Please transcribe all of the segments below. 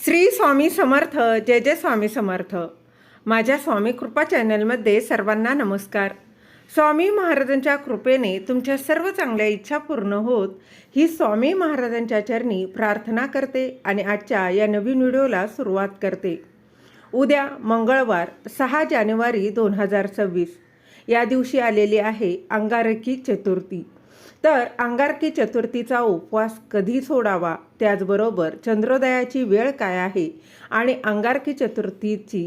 श्री स्वामी समर्थ. जय जय स्वामी समर्थ. माझ्या स्वामी कृपा चॅनलमध्ये सर्वांना नमस्कार. स्वामी महाराजांच्या कृपेने तुमच्या सर्व चांगल्या इच्छा पूर्ण होत ही स्वामी महाराजांच्या चरणी प्रार्थना करते आणि आजच्या या नवीन व्हिडिओला सुरुवात करते. उद्या मंगळवार 6 जानेवारी 2026 या दिवशी आलेली आहे अंगारकी चतुर्थी. तर अंगारकी चतुर्थीचा उपवास कधी सोडावा, त्याचबरोबर चंद्रोदयाची वेळ काय आहे आणि अंगारकी चतुर्थीची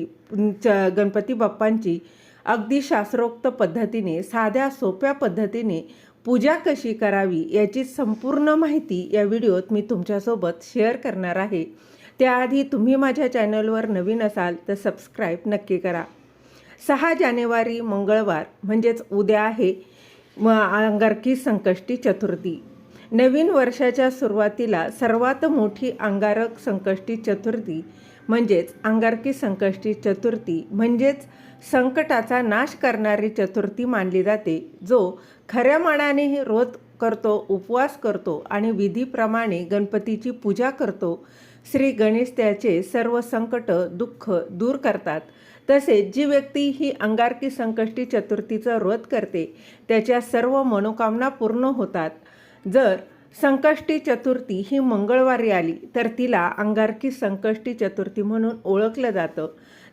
गणपती बाप्पांची अगदी शास्त्रोक्त पद्धतीने साध्या सोप्या पद्धतीने पूजा कशी करावी याची संपूर्ण माहिती या व्हिडिओत मी तुमच्यासोबत शेअर करणार आहे. त्याआधी तुम्ही माझ्या चॅनलवर नवीन असाल तर सबस्क्राईब नक्की करा. 6 जानेवारी मंगळवार म्हणजेच उद्या आहे अंगारकी संकष्टी चतुर्थी. नवीन वर्षाच्या सुरुवातीला सर्वात मोठी अंगारक संकष्टी चतुर्थी म्हणजेच अंगारकी संकष्टी चतुर्थी म्हणजेच संकटाचा नाश करणारी चतुर्थी मानली जाते. जो खऱ्या मनाने व्रत करतो, उपवास करतो आणि विधीप्रमाणे गणपतीची पूजा करतो, श्री गणेश त्याचे सर्व संकट दुःख दूर करतात. तसेच जी व्यक्ती ही अंगारकी संकष्टी चतुर्थीचं व्रत करते त्याच्या सर्व मनोकामना पूर्ण होतात. जर संकष्टी चतुर्थी ही मंगळवारी आली तर तिला अंगारकी संकष्टी चतुर्थी म्हणून ओळखलं जातं.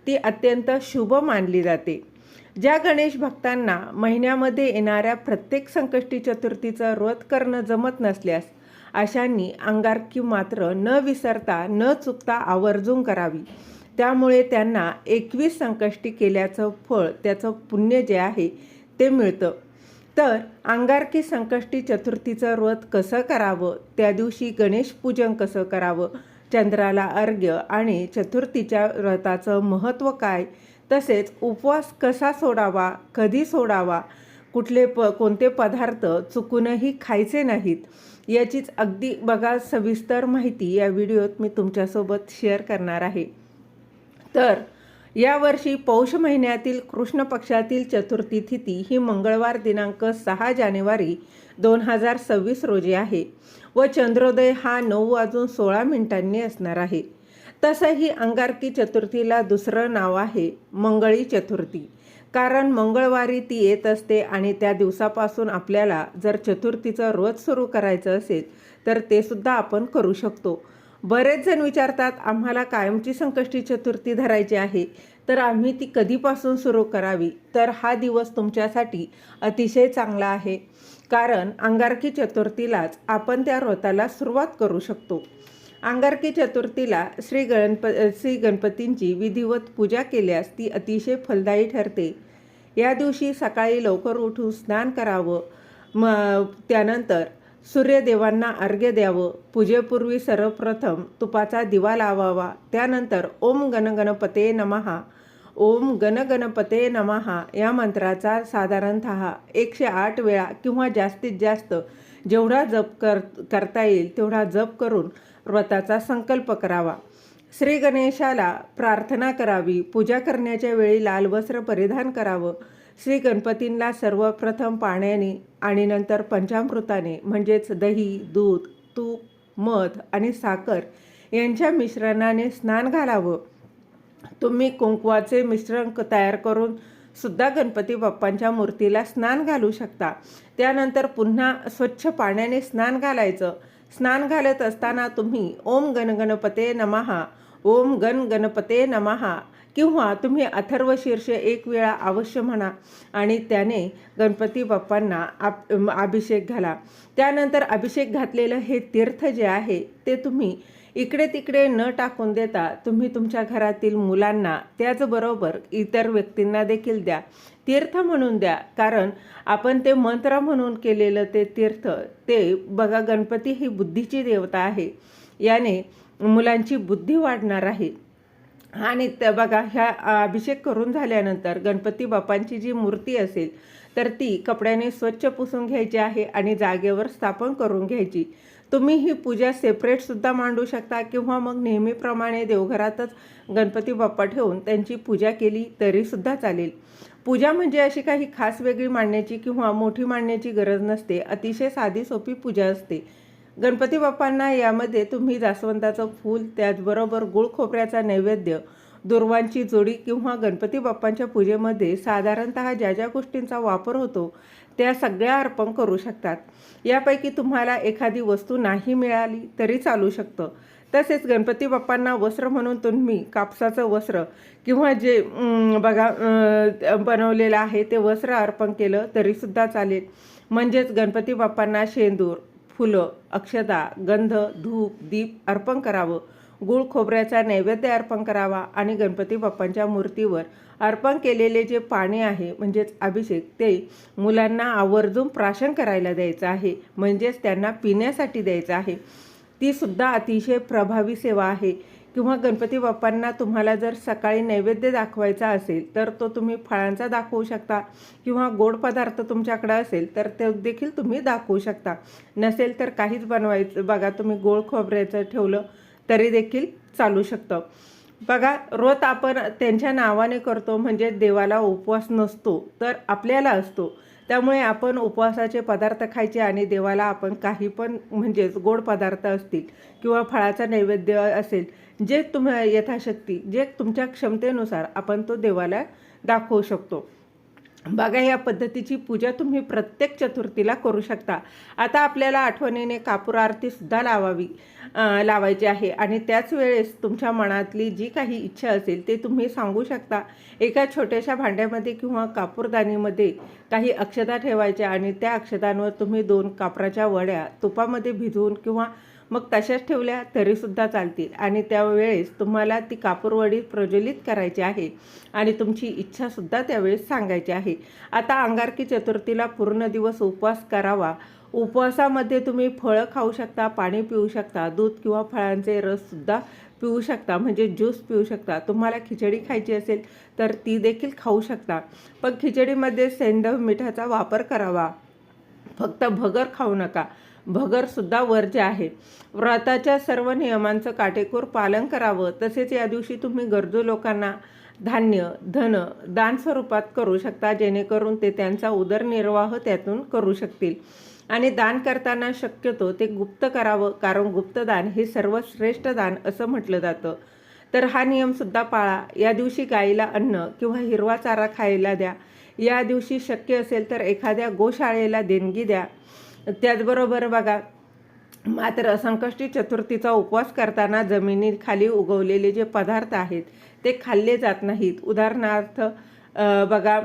ती अत्यंत शुभ मानली जाते. ज्या गणेश भक्तांना महिन्यामध्ये येणाऱ्या प्रत्येक संकष्टी चतुर्थीचं व्रत करणं जमत नसल्यास अशांनी अंगारकी मात्र न विसरता न चुकता आवर्जून करावी. त्यामुळे त्यांना 21 संकष्टी केल्याचं फळ, त्याचं पुण्य जे आहे ते मिळतं. तर अंगारकी संकष्टी चतुर्थीचं व्रत कसं करावं, त्या दिवशी गणेश पूजन कसं करावं, चंद्राला अर्घ्य आणि चतुर्थीच्या व्रताचं महत्त्व काय, तसेच उपवास कसा सोडावा, कधी सोडावा, कोणते पदार्थ चुकूनही खायचे नाहीत, याचीच अगदी बघा सविस्तर माहिती या व्हिडिओत मी तुमच्यासोबत शेअर करणार आहे. तर यावर्षी पौष महिन्यातील कृष्ण पक्षातील चतुर्थी तिथी ही मंगळवार दिनांक 6 जानेवारी 2026 रोजी आहे व चंद्रोदय हा 9:16 असणार आहे. तसंही अंगारकी चतुर्थीला दुसरं नाव आहे मंगळी चतुर्थी, कारण मंगळवारी ती येत असते आणि त्या दिवसापासून आपल्याला जर चतुर्थीचं व्रत सुरू करायचं असेल तर ते सुद्धा आपण करू शकतो. बरेच जण विचारतात आम्हाला कायमची संकष्टी चतुर्थी धरायची आहे तर आम्ही ती कधीपासून सुरू करावी. तर हा दिवस तुमच्यासाठी अतिशय चांगला आहे, कारण अंगारकी चतुर्थीलाच आपण त्या व्रताला सुरुवात करू शकतो. अंगारकी चतुर्थीला श्री गणपतींची विधिवत पूजा केल्यास ती अतिशय फलदायी ठरते. या दिवशी सकाळी लवकर उठून स्नान करावं, त्यानंतर सूर्यदेवांना अर्घ्य द्यावं. पूजेपूर्वी सर्वप्रथम तुपाचा दिवा लावावा. त्यानंतर ओम गणगणपते नमः, ओम गणगणपते नमः या मंत्राचा साधारणतः 108 वेळा किंवा जास्तीत जास्त जेवढा जप करता येईल तेवढा जप करून व्रताचा संकल्प करावा. श्री गणेशाला प्रार्थना करावी. पूजा करण्याच्या वेळी लाल वस्त्र परिधान करावं. श्री गणपतींना सर्वप्रथम पाण्याने आणि नंतर पंचामृताने म्हणजेच दही, दूध, तूप, मध आणि साखर यांच्या मिश्रणाने स्नान घालावं. तुम्ही कुंकवाचे मिश्रण तयार करून सुद्धा गणपती बाप्पांच्या मूर्तीला स्नान घालू शकता. त्यानंतर पुन्हा स्वच्छ पाण्याने स्नान घालायचं. स्नान घालत असताना तुम्ही ओम गणगणपते नमः, ओम गणगणपते नमः किंवा तुम्ही अथर्वशीर्ष 1 वेळा अवश्य म्हणा आणि त्याने गणपती बाप्पांना अभिषेक घाला. त्यानंतर अभिषेक घातलेलं हे तीर्थ जे आहे ते तुम्ही इकडे तिकडे न टाकून देता तुम्ही तुमच्या घरातील मुलांना त्याचबरोबर इतर व्यक्तींना देखील द्या. तीर्थ म्हणून द्या, कारण आपण ते मंत्र म्हणून केलेलं ते तीर्थ ते बघा, गणपती ही बुद्धीची देवता आहे. याने मुलांची बुद्धी वाढणार आहे. आणि त्या बघा, ह्या अभिषेक करून झाल्यानंतर गणपती बाप्पांची जी मूर्ती असेल तर ती कपड्याने स्वच्छ पुसून घ्यायची आहे आणि जागेवर स्थापन करून घ्यायची. तुम्ही ही पूजा सेपरेटसुद्धा मांडू शकता किंवा मग नेहमीप्रमाणे देवघरातच गणपती बाप्पा ठेवून त्यांची पूजा केली तरीसुद्धा चालेल. पूजा म्हणजे अशी काही खास वेगळी मांडण्याची किंवा मोठी मांडण्याची गरज नसते. अतिशय साधी सोपी पूजा असते. गणपती बाप्पांना यामध्ये तुम्ही जास्वंदाचं फूल, त्याचबरोबर गुळ खोबऱ्याचा नैवेद्य, दुर्वांची जोडी किंवा गणपती बाप्पांच्या पूजेमध्ये साधारणतः ज्या ज्या गोष्टींचा वापर होतो त्या सगळ्या अर्पण करू शकतात. यापैकी तुम्हाला एखादी वस्तू नाही मिळाली तरी चालू शकतं. तसेच गणपती बाप्पांना वस्त्र म्हणून तुम्ही कापसाचं वस्त्र किंवा जे बनवलेलं आहे ते वस्त्र अर्पण केलं तरीसुद्धा चालेल. म्हणजेच गणपती बाप्पांना शेंदूर, फुलं, अक्षता, गंध, धूप, दीप अर्पण करावं, गुळ खोबऱ्याचा नैवेद्य अर्पण करावा आणि गणपती बाप्पांच्या मूर्तीवर अर्पण केलेले जे पाणी आहे म्हणजेच अभिषेक ते मुलांना आवर्जून प्राशन करायला द्यायचं आहे, म्हणजेच त्यांना पिण्यासाठी द्यायचं आहे. ती सुद्धा अतिशय प्रभावी सेवा आहे. किंवा गणपती बाप्पांना तुम्हाला जर सकाळी नैवेद्य दाखवायचा असेल तर तो तुम्ही फळांचा दाखवू शकता किंवा गोड पदार्थ तुमच्याकडे असेल तर ते देखील तुम्ही दाखवू शकता. नसेल तर काहीच बनवायचं, बघा तुम्ही गोड खोबऱ्याचं ठेवलं तरी देखील चालू शकतं. बघा, व्रत आपण त्यांच्या नावाने करतो म्हणजे देवाला उपवास नसतो तर आपल्याला असतो. त्यामुळे आपण उपवासाचे पदार्थ खायचे आणि देवाला आपण काही पण म्हणजेच गोड पदार्थ असतील किंवा फळाचा नैवेद्य असेल, जे यथाशक्ती जे तुमच्या क्षमतेनुसार आपण तो देवाला दाखवू शकतो. बघा, या पद्धतीची पूजा तुम्ही प्रत्येक चतुर्थीला करू शकता. आता आपल्याला आठवणीने कापूर आरतीसुद्धा लावायची आहे आणि त्याच वेळेस तुमच्या मनातली जी काही इच्छा असेल ते तुम्ही सांगू शकता. एका छोट्याशा भांड्यामध्ये किंवा कापूरदानीमध्ये काही अक्षता ठेवायच्या आणि त्या अक्षतांवर तुम्ही 2 कापराच्या वड्या तुपामध्ये भिजवून किंवा मग तशाच ठेवल्या तरीसुद्धा चालतील आणि त्यावेळेस तुम्हाला ती कापूरवडी प्रज्वलित करायची आहे आणि तुमची इच्छासुद्धा त्यावेळेस सांगायची आहे. आता अंगारकी चतुर्थीला पूर्ण दिवस उपवास करावा. उपवासामध्ये तुम्ही फळं खाऊ शकता, पाणी पिऊ शकता, दूध किंवा फळांचे रससुद्धा पिऊ शकता, म्हणजे ज्यूस पिऊ शकता. तुम्हाला खिचडी खायची असेल तर ती देखील खाऊ शकता, पण खिचडीमध्ये सैंधव मिठाचा वापर करावा. फक्त भगर खाऊ नका, भगरसुद्धा वर्ज्य आहे. व्रताच्या सर्व नियमांचं काटेकोर पालन करावं. तसेच या दिवशी तुम्ही गरजू लोकांना धान्य, धन दान स्वरूपात करू शकता, जेणेकरून ते त्यांचा उदरनिर्वाह त्यातून करू शकतील. आणि दान करताना शक्यतो ते गुप्त करावं, कारण गुप्तदान हे सर्वश्रेष्ठ दान असं म्हटलं जातं. तर हा नियमसुद्धा पाळा. या दिवशी गाईला अन्न किंवा हिरवा चारा खायला द्या. या दिवशी शक्य असेल तर एखाद्या गोशाळेला देणगी द्या. त्याचबरोबर बघा, मात्र संकष्टी चतुर्थीचा उपवास करताना जमिनीखाली उगवलेले जे पदार्थ आहेत ते खाल्ले जात नाहीत. उदाहरणार्थ बघा,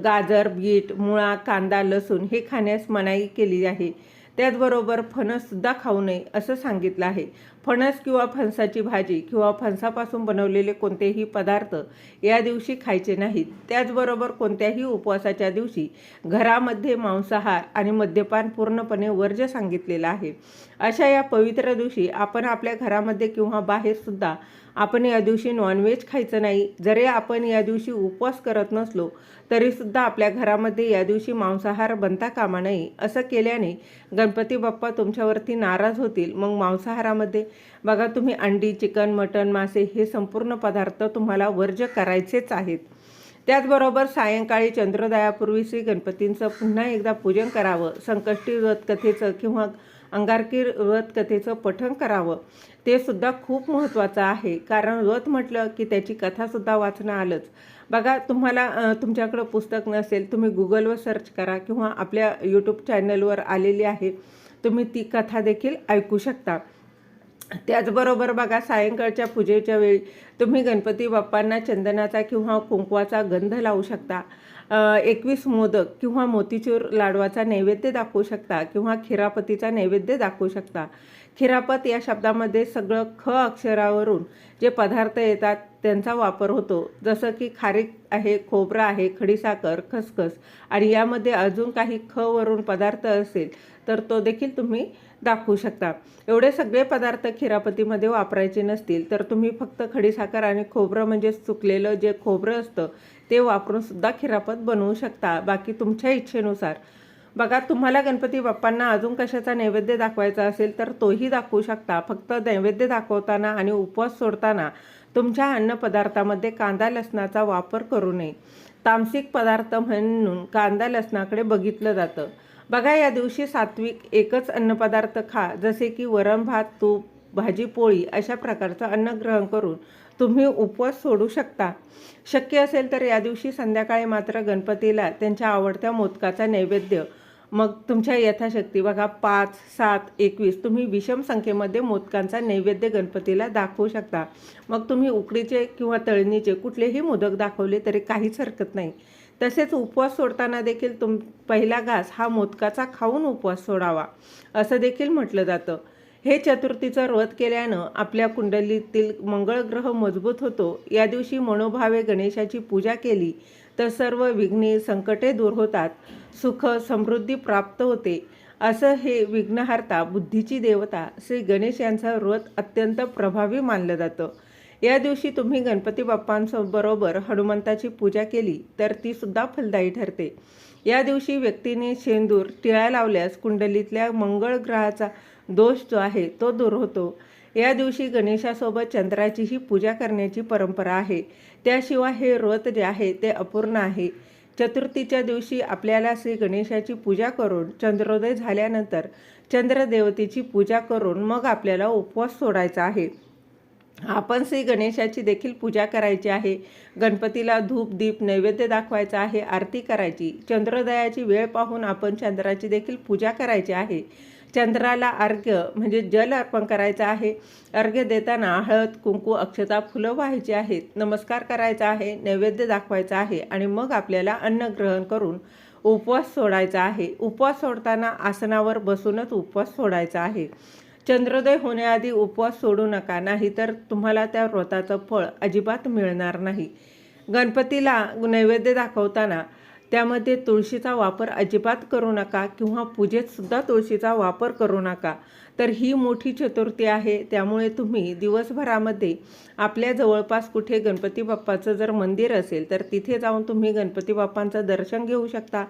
गाजर, बीट, मुळा, कांदा, लसूण हे खाण्यास मनाई केली आहे. त्याचबरोबर फणससुद्धा खाऊ नये असं सांगितलं आहे. फणस किंवा फणसाची भाजी किंवा फणसापासून बनवलेले कोणतेही पदार्थ या दिवशी खायचे नाहीत. त्याचबरोबर कोणत्याही उपवासाच्या दिवशी घरामध्ये मांसाहार आणि मद्यपान पूर्णपणे वर्ज्य सांगितलेलं आहे. अशा या पवित्र दिवशी आपण आपल्या घरामध्ये किंवा बाहेरसुद्धा आपण या दिवशी नॉनव्हेज खायचं नाही. जरी आपण या दिवशी उपवास करत नसलो तरीसुद्धा आपल्या घरामध्ये या दिवशी मांसाहार बनता कामा नये. असं केल्याने गणपती बाप्पा तुमच्यावरती नाराज होतील. मग मांसाहारामध्ये बघा, तुम्ही अंडी, चिकन, मटण, मासे हे संपूर्ण पदार्थ तुम्हाला वर्ज्य करायचेच आहेत. त्याचबरोबर सायंकाळी चंद्रोदयापूर्वी श्री गणपतींचं पुन्हा एकदा पूजन करावं. संकष्टी व्रत कथेचं किंवा अंगारकी व्रत कथेचं पठण करावं. ते सुद्धा खूप महत्त्वाचं आहे, कारण व्रत म्हटलं की त्याची कथासुद्धा वाचणं आलंच. बघा, तुम्हाला तुमच्याकडं पुस्तक नसेल, तुम्ही गुगलवर सर्च करा किंवा आपल्या यूट्यूब चॅनलवर आलेली आहे, तुम्ही ती कथा देखील ऐकू शकता. त्याचबरोबर बघा, सायंकाळच्या पूजेच्या वेळी तुम्ही गणपती बाप्पांना चंदनाचा किंवा कुंकवाचा गंध लावू शकता. 21 मोदक किंवा मोतीचूर लाडवाचा नैवेद्य दाखवू शकता किंवा खिरापतीचा नैवेद्य दाखवू शकता. खिरापत या शब्दामध्ये सगळं ख अक्षरावरून जे पदार्थ येतात त्यांचा वापर होतो, जसं की खारीक आहे, खोबरं आहे, खडीसाखर, खसखस आणि यामध्ये अजून काही ख वरून पदार्थ असेल तर तो देखील तुम्ही दाखवू शकता. एवढे सगळे पदार्थ खिरापतीमध्ये वापरायचे नसतील तर तुम्ही फक्त खडीसाखर आणि खोबरं म्हणजे सुकलेलं जे खोबरं असतं ते वापरून सुद्धा खिरापत बनवू शकता. बाकी तुमच्या इच्छेनुसार. बघा, तुम्हाला गणपती बाप्पांना अजून कशाचा नैवेद्य दाखवायचा असेल तर तोही दाखवू शकता. फक्त नैवेद्य दाखवताना आणि उपवास सोडताना तुमच्या अन्नपदार्थामध्ये कांदा लसणाचा वापर करू नये. तामसिक पदार्थ म्हणून कांदा लसणाकडे बघितलं जातं. बघा, या दिवशी सात्विक एकच अन्नपदार्थ खा, जसे की वरण भात, तूप, भाजी पोळी अशा प्रकारचं अन्न ग्रहण करून तुम्ही उपवास सोडू शकता. शक्य असेल तर या दिवशी संध्याकाळी मात्र गणपतीला त्यांच्या आवडत्या मोदकाचा नैवेद्य, मग तुमच्या यथाशक्ती बघा 5, 7, 21 तुम्ही विषम संख्येमध्ये मोदकांचा नैवेद्य गणपतीला दाखवू शकता. मग तुम्ही उकडीचे किंवा तळणीचे कुठलेही मोदक दाखवले तरी काहीच हरकत नाही. तसेच उपवास सोडताना देखील पहिला घास हा मोदकाचा खाऊन उपवास सोडावा असं देखील म्हटलं जातं. हे चतुर्थीचं व्रत केल्यानं आपल्या कुंडलीतील मंगळ ग्रह मजबूत होतो. या दिवशी मनोभावे गणेशाची पूजा केली तर सर्व विघ्ने संकटे दूर होतात, सुख समृद्धी प्राप्त होते. असं हे विघ्नहर्ता, बुद्धीची देवता श्री गणेश यांचं व्रत अत्यंत प्रभावी मानलं जातं. या दिवशी तुम्ही गणपती बाप्पांबरोबर हनुमंताची पूजा केली तर ती सुद्धा फलदायी ठरते. या दिवशी व्यक्तीने शेंदूर टिळा लावल्यास कुंडलीतल्या मंगळ ग्रहाचा दोष जो आहे तो दूर होतो. या दिवशी गणेशासोबत चंद्राचीही पूजा करण्याची परंपरा आहे. त्याशिवाय हे व्रत जे आहे ते अपूर्ण आहे. चतुर्थीच्या दिवशी आपल्याला श्री गणेशाची पूजा करून चंद्रोदय झाल्यानंतर चंद्रदेवतेची पूजा करून मग आपल्याला उपवास सोडायचा आहे. आपण श्री गणेशाची देखील पूजा करायची आहे. गणपतीला धूप दीप नैवेद्य दाखवायचा आहे, आरती करायची. चंद्रोदयाची वेळ पाहून आपण चंद्राची देखील पूजा करायची आहे. चंद्राला अर्घ्य म्हणजे जल अर्पण करायचं आहे. अर्घ्य देताना हळद कुंकू अक्षता फुलं व्हायची आहेत, नमस्कार करायचा आहे, नैवेद्य दाखवायचा आहे आणि मग आपल्याला अन्न ग्रहण करून उपवास सोडायचा आहे. उपवास सोडताना आसनावर बसूनच उपवास सोडायचा आहे. चंद्रोदय होण्याआधी उपवास सोडू नका, नाहीतर तुम्हाला त्या व्रताचं फळ अजिबात मिळणार नाही. गणपतीला नैवेद्य दाखवताना त्यामध्ये तुळशीचा वापर अजिबात करू नका किंवा पूजेतसुद्धा तुळशीचा वापर करू नका. तर ही मोठी चतुर्थी आहे, त्यामुळे तुम्ही दिवसभरामध्ये आपल्या जवळपास कुठे गणपती बाप्पाचं जर मंदिर असेल तर तिथे जाऊन तुम्ही गणपती बाप्पांचं दर्शन घेऊ शकता.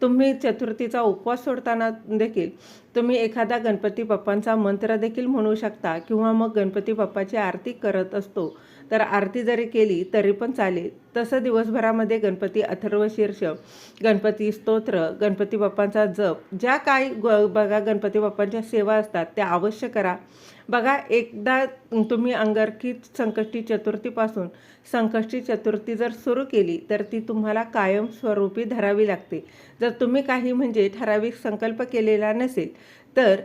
तुम्ही चतुर्थीचा उपवास सोडताना देखील तुम्ही एखादा गणपती बाप्पांचा मंत्र देखील म्हणू शकता किंवा मग गणपती बाप्पाची आरती करत असतो तर आरती जरी केली तरी पण चालेल. तसं दिवसभरामध्ये गणपती अथर्वशीर्ष, गणपती स्तोत्र, गणपती बाप्पांचा जप, ज्या काही बघा गणपती बाप्पांच्या सेवा असतात त्या अवश्य करा. बघा, एकदा तुम्ही अंगारकी संकष्टी चतुर्थीपासून संकष्टी चतुर्थी जर सुरू केली तर ती तुम्हाला कायमस्वरूपी धरावी लागते. जर तुम्ही काही म्हणजे ठराविक संकल्प केलेला नसेल तर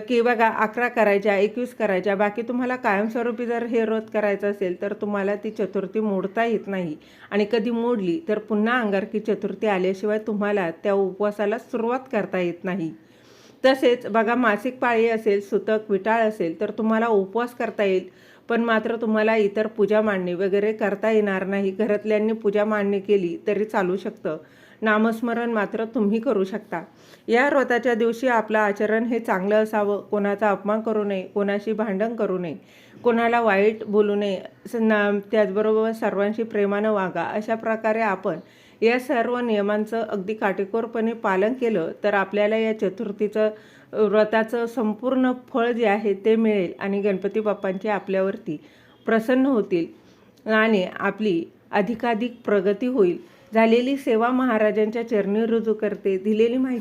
की बघा 11 करायच्या, 21 करायच्या, बाकी तुम्हाला कायमस्वरूपी जर हे व्रत करायचं असेल तर तुम्हाला ती चतुर्थी मोडता येत नाही. आणि कधी मोडली तर पुन्हा अंगारकी चतुर्थी आल्याशिवाय तुम्हाला त्या उपवासाला सुरुवात करता येत नाही. तसेच बघा, मासिक पाळी असेल, सुतक विटाळ असेल तर तुम्हाला उपवास करता येईल, पण मात्र तुम्हाला इतर पूजा मांडणी वगैरे करता येणार नाही. घरातल्यांनी पूजा मांडणी केली तरी चालू शकतं. नामस्मरण मात्र तुम्ही करू शकता. या व्रताच्या दिवशी आपलं आचरण हे चांगलं असावं. कोणाचा अपमान करू नये, कोणाशी भांडण करू नये, कोणाला वाईट बोलू नये, त्याचबरोबर सर्वांशी प्रेमानं वागा. अशा प्रकारे आपण या सर्व नियमांचं अगदी काटेकोरपणे पालन केलं तर आपल्याला या चतुर्थीचं व्रताचं संपूर्ण फळ जे आहे ते मिळेल आणि गणपती बाप्पांचे आपल्यावरती प्रसन्न होतील आणि आपली अधिकाधिक प्रगती होईल. झालेली सेवा महाराजांच्या चरणी रुजू करते. दिलेली माहिती